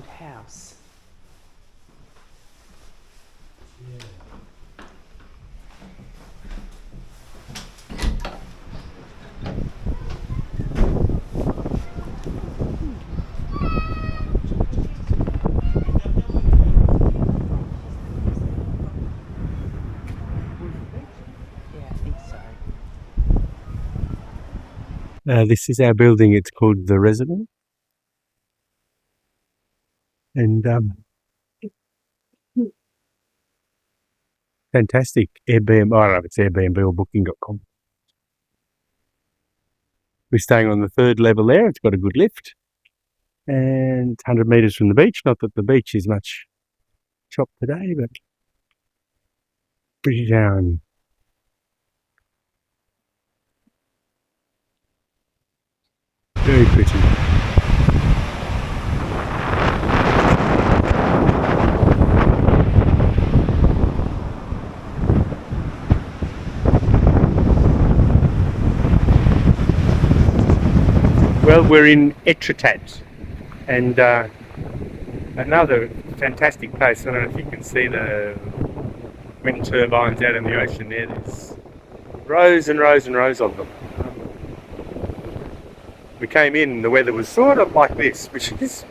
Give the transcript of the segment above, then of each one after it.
old house. Yeah. Yeah, I think so. This is our building. It's called The Resident. And fantastic Airbnb. I don't know if it's Airbnb or booking.com. We're staying on the third level there. It's got a good lift. And 100 metres from the beach. Not that the beach is much chopped today, but pretty down. Very pretty. Well, we're in Etretat, and another fantastic place. I don't know if you can see the wind turbines out in the ocean there. There's rows and rows and rows of them. We came in, the weather was sort of like this, which is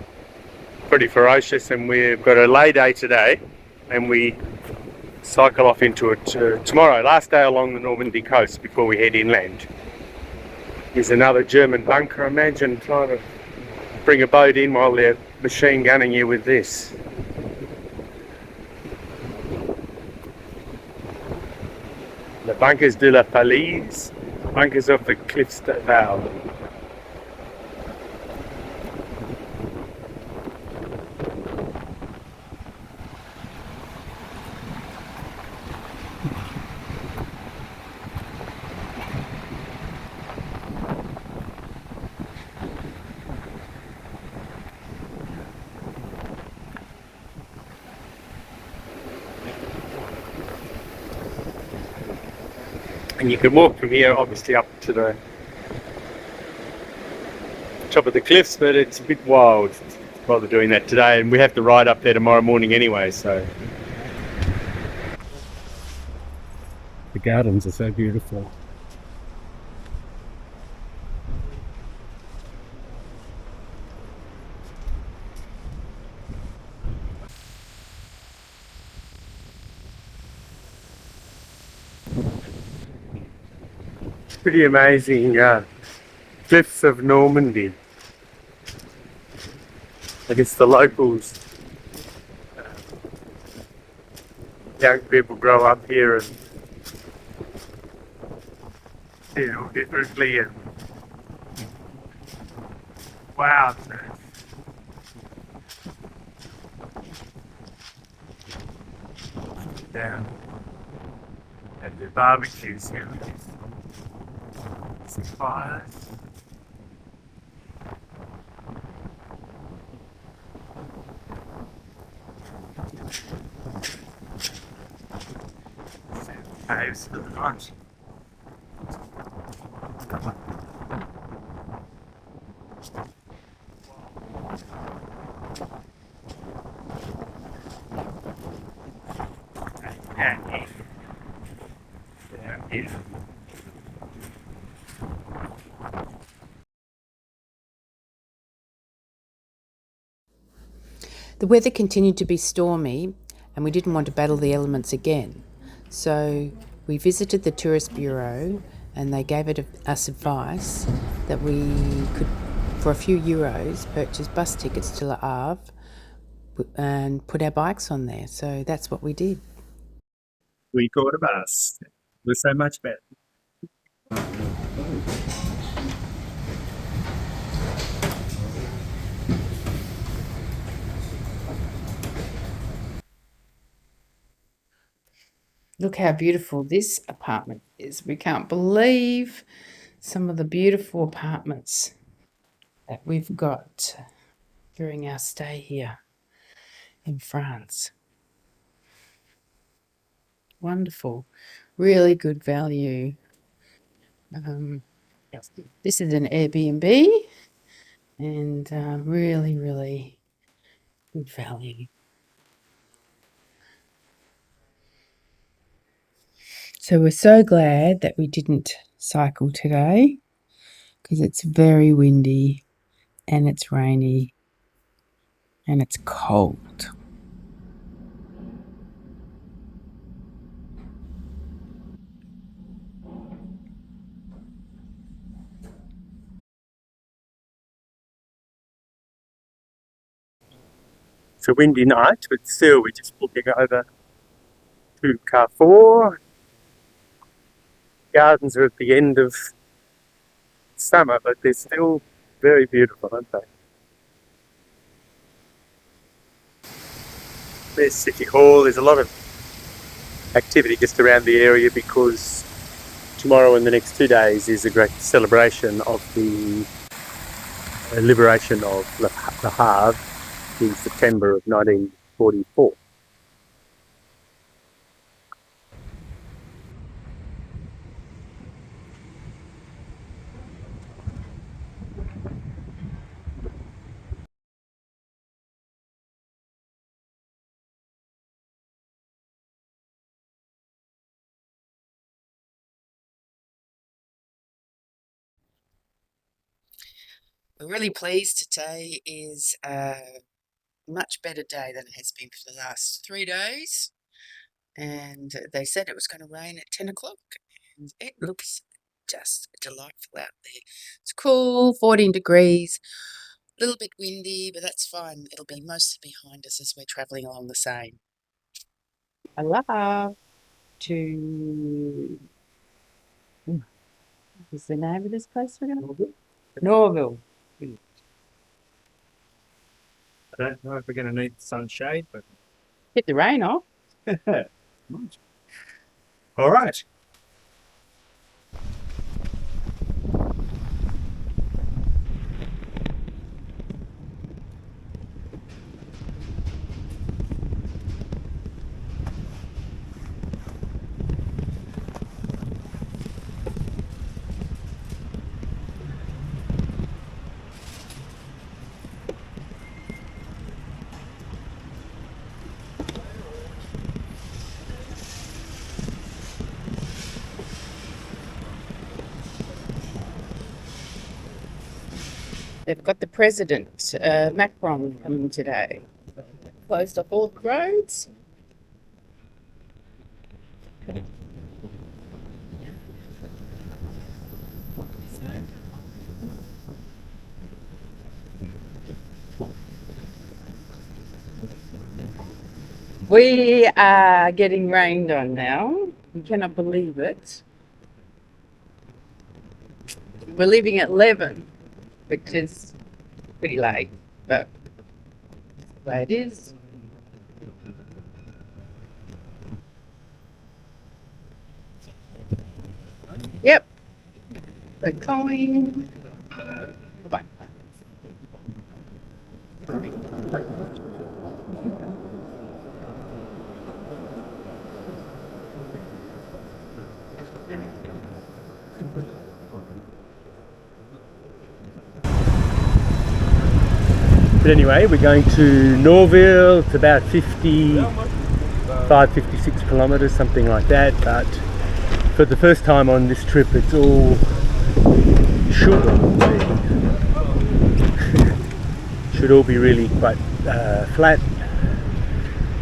pretty ferocious, and we've got a lay day today, and we cycle off into it tomorrow, last day along the Normandy coast before we head inland. There's another German bunker. Imagine trying to bring a boat in while they're machine gunning you with this. The bunkers de la Falaise, bunkers of the cliffs de Havre. And you can walk from here obviously up to the top of the cliffs, but it's a bit wild to bother doing that today, and we have to ride up there tomorrow morning anyway, so. The gardens are so beautiful. Pretty amazing cliffs of Normandy. I guess the locals, young people grow up here and see it all differently. And wow, down at the barbecues here. Some fires. Caves to the front. The weather continued to be stormy and we didn't want to battle the elements again. So we visited the tourist bureau and they gave us advice that we could, for a few euros, purchase bus tickets to Le Havre and put our bikes on there. So that's what we did. We caught a bus. It was so much better. Look how beautiful this apartment is. We can't believe some of the beautiful apartments that we've got during our stay here in France. Wonderful. Really good value. This is an Airbnb and really, really Good valley. So we're so glad that we didn't cycle today because it's very windy and it's rainy and it's cold. It's a windy night, but still we're just looking over to Carrefour. Gardens are at the end of summer, but they're still very beautiful, aren't they? There's City Hall. There's a lot of activity just around the area because tomorrow and the next 2 days is a great celebration of the liberation of the Havre in September of 1944. We're really pleased today is a much better day than it has been for the last 3 days. And they said it was going to rain at 10 o'clock, and it looks just delightful out there. It's cool, 14 degrees, a little bit windy, but that's fine. It'll be mostly behind us as we're travelling along the Seine. I love to... What's the name of this place we're going to? Norville. I don't know if we're going to need sunshade, but Hit the rain off. all right. They've got the president, Macron, coming today. Closed off all the roads. We are getting rained on now. You cannot believe it. We're leaving at 11, which is pretty late, but that's the way it is. Yep. They're going. Bye. But anyway, we're going to Norville. It's about 55, 56 kilometres, something like that. But for the first time on this trip, it's all should all be really quite flat.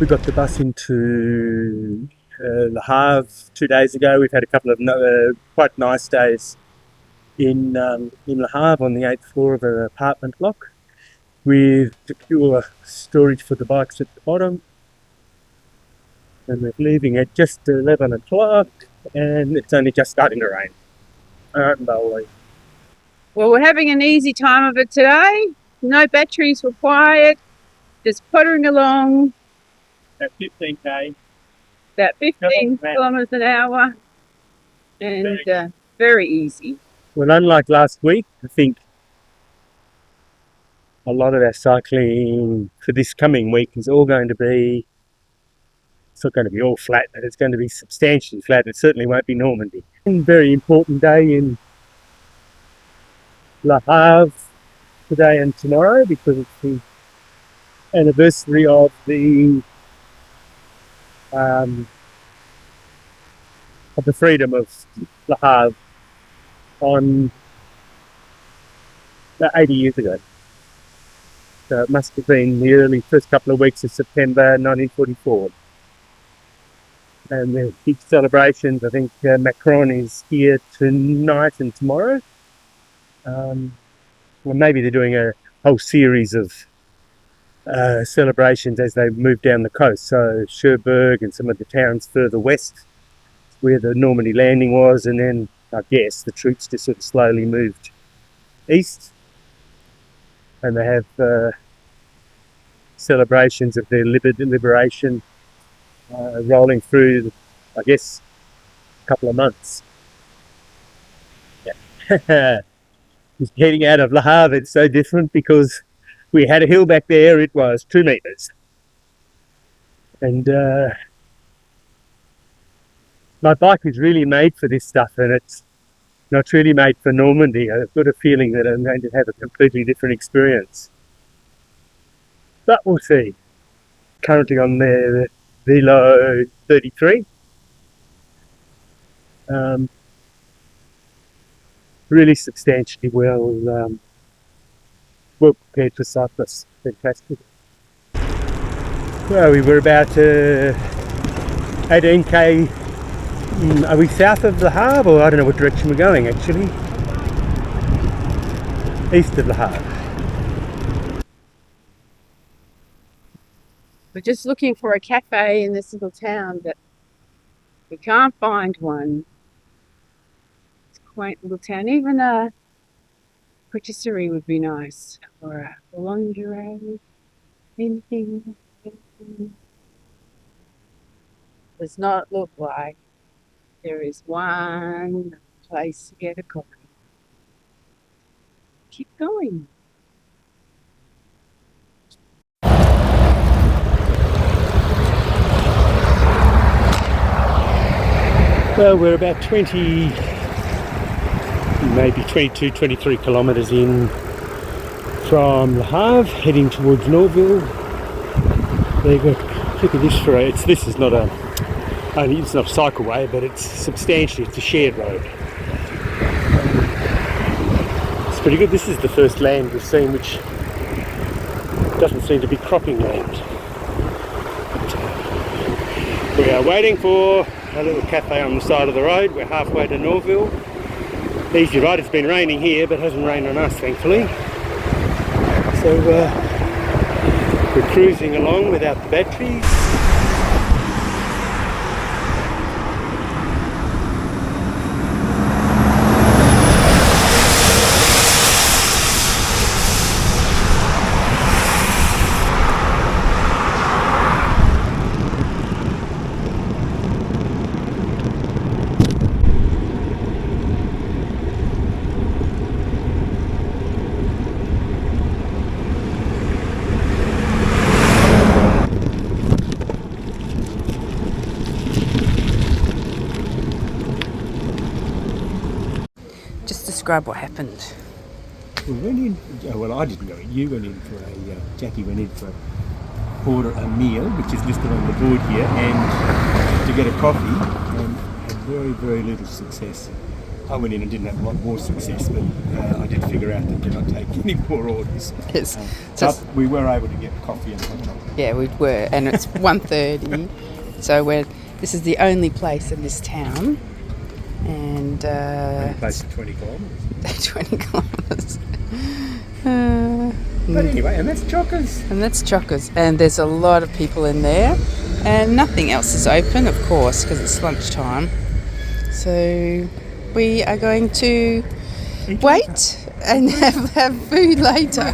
We got the bus into Le Havre 2 days ago. We've had a couple of quite nice days in Le Havre on the 8th floor of an apartment block, with secure storage for the bikes at the bottom. And we're leaving at just 11 o'clock, and it's only just starting to rain. Unbelievable. Well, we're having an easy time of it today. No batteries required. Just pottering along. At 15k. About 15 kilometres an hour. And very easy. Well, unlike last week, I think a lot of our cycling for this coming week is all going to be, it's not going to be all flat, but it's going to be substantially flat. It certainly won't be Normandy. A very important day in Le Havre today and tomorrow, because it's the anniversary of the freedom of Le Havre on 80 years ago. So it must have been the early first couple of weeks of September 1944. And there's big celebrations. I think Macron is here tonight and tomorrow. Well, maybe they're doing a whole series of celebrations as they move down the coast. So Cherbourg and some of the towns further west, where the Normandy landing was, and then I guess the troops just sort of slowly moved east, and they have celebrations of their liberation rolling through, I guess, a couple of months. Yeah. Heading out of Le Havre, it's so different because we had a hill back there. It was 2 meters, and my bike is really made for this stuff, and it's not really made for Normandy. I've got a feeling that I'm going to have a completely different experience, but we'll see. Currently on the Velo 33. Really substantially well prepared for cyclists. Fantastic. Well, we were about 18k. Are we south of Le Havre, or I don't know what direction we're going actually? East of Le Havre. We're just looking for a cafe in this little town, but we can't find one. It's a quaint little town. Even a patisserie would be nice, or a boulangerie. Anything. Does not look like there is one place to get a coffee. Keep going. Well, we're about 20, maybe 22, 23 kilometres in from Le Havre, heading towards Norville. There you go. Look at this road. This is not a, only it's not a cycleway, but it's substantially, it's a shared road. It's pretty good. This is the first land we've seen which doesn't seem to be cropping land. We are waiting for a little cafe on the side of the road. We're halfway to Norville. Easy right, it's been raining here, but it hasn't rained on us, thankfully. So we're cruising along without the batteries. Describe what happened. We went in, well, I didn't go in, you went in for Jackie went in for order a meal, which is listed on the board here, and to get a coffee, and had very, very little success. I went in and didn't have a lot more success, but I did figure out that did not take any more orders. Yes. But we were able to get coffee and hot chocolate. Yeah, we were, and it's 1:30, so this is the only place in this town. And place for 20 kilometres. 20 kilometres. But anyway, and that's Chockers. And that's Chockers. And there's a lot of people in there. And nothing else is open, of course, because it's lunchtime. So we are going to wait and have food later.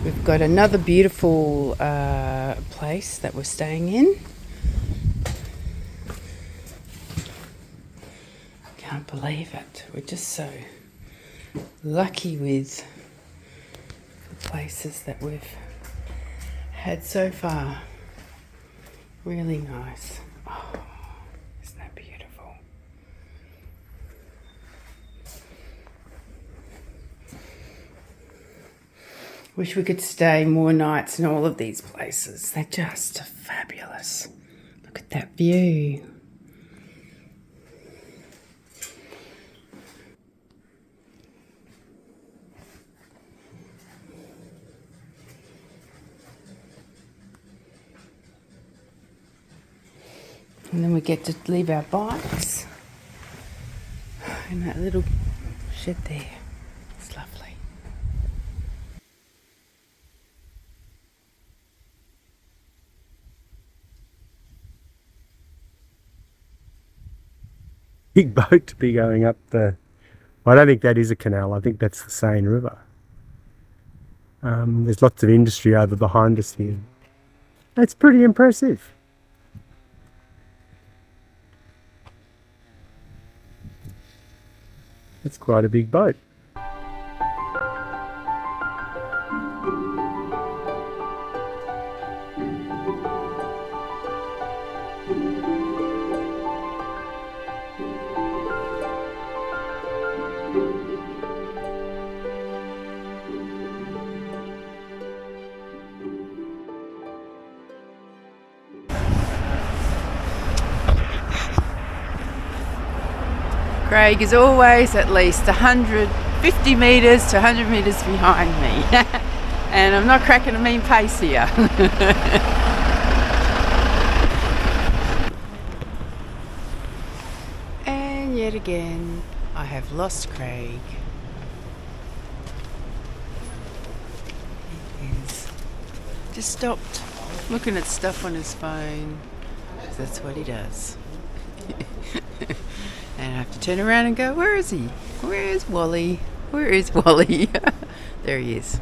We've got another beautiful place that we're staying in. Can't believe it. We're just so lucky with the places that we've had so far. Really nice. Oh, isn't that beautiful? Wish we could stay more nights in all of these places. They're just fabulous. Look at that view. And then we get to leave our bikes in that little shed there. It's lovely. Big boat to be going up the... I don't think that is a canal. I think that's the Seine River. There's lots of industry over behind us here. That's pretty impressive. It's quite a big boat. Craig is always at least 150 metres to 100 metres behind me. And I'm not cracking a mean pace here. And yet again, I have lost Craig. He's just stopped looking at stuff on his phone. That's what he does. And I have to turn around and go, where is he? Where is Wally? Where is Wally? There he is.